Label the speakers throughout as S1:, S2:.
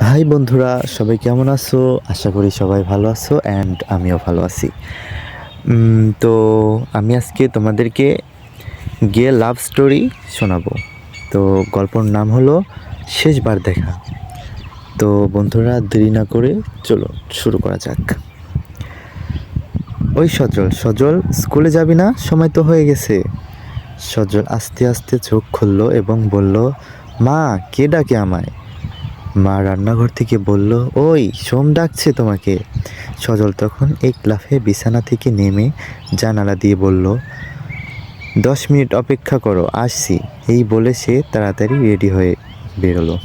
S1: High বন্ধুরা, সবাই কেমন আছো? আশা করি সবাই ভালো আছো অ্যান্ড আমিও ভালো আছি। তো আমি আজকে তোমাদেরকে গিয়ে লাভ স্টোরি শোনাবো। তো গল্পর নাম হলো শেষবার দেখা। তো বন্ধুরা, দেরি না করে চলো শুরু করা যাক। ওই সজল সজল, স্কুলে যাবি না? সময় তো হয়ে গেছে। সজল আস্তে আস্তে চোখ খুলল এবং বলল, মা, কে ডাকে আমায়? মা রান্নাঘর থেকে বলল, ওই সোম ডাকছে তোমাকে। সজল তখন এক লাফে বিছানা থেকে নেমে জানালা দিয়ে বলল, 10 মিনিট অপেক্ষা করো, আসছি। এই বলে সে তাড়াতাড়ি রেডি হয়ে বেরোলো।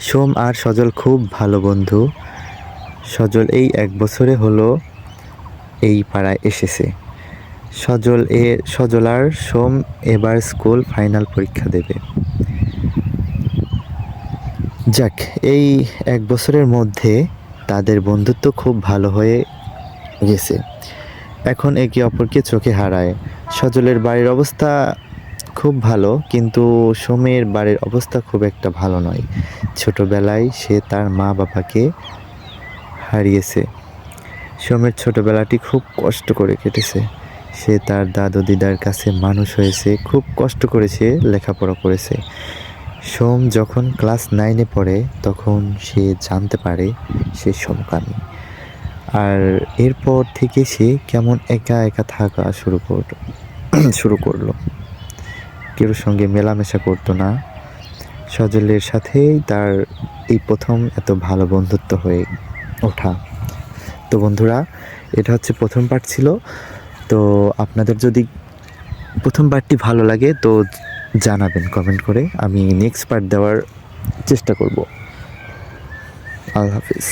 S1: সোম আর সজল খুব ভালো বন্ধু। সজল এই 1 বছরে হলো এই পাড়ায় এসেছে। সজল আর সোম এবার স্কুল ফাইনাল পরীক্ষা দেবে। যাক, এই 1 বছরের মধ্যে তাদের বন্ধুত্ব খুব ভালো হয়ে গেছে। এখন একে অপরকে চোখে হারায়। সজলের বাড়ির অবস্থা খুব ভালো, কিন্তু সোমের বাড়ির অবস্থা খুব একটা ভালো নয়। ছোটবেলায় সে তার মা বাবাকে হারিয়েছে। সোমের ছোটবেলাটি খুব কষ্ট করে কেটেছে। সে তার দাদু দিদার কাছে মানুষ হয়েছে, খুব কষ্ট করেছে, লেখাপড়া করেছে। সোম যখন ক্লাস 9-এ পড়ে তখন সে জানতে পারে সে সমকামী। আর এরপর থেকে সে কেমন একা একা থাকা শুরু করলো। কেউ সঙ্গে মেলামেশা করতো না। সজলের সাথেই তার এই প্রথম এত ভালো বন্ধুত্ব হয়ে ওঠা। তো বন্ধুরা, এটা হচ্ছে প্রথম পার্ট ছিল। তো আপনাদের যদি প্রথম পার্টটি ভালো লাগে তো জানাবেন কমেন্ট করে, আমি নেক্সট পার্ট দেওয়ার চেষ্টা করব। আল্লাহ হাফিজ।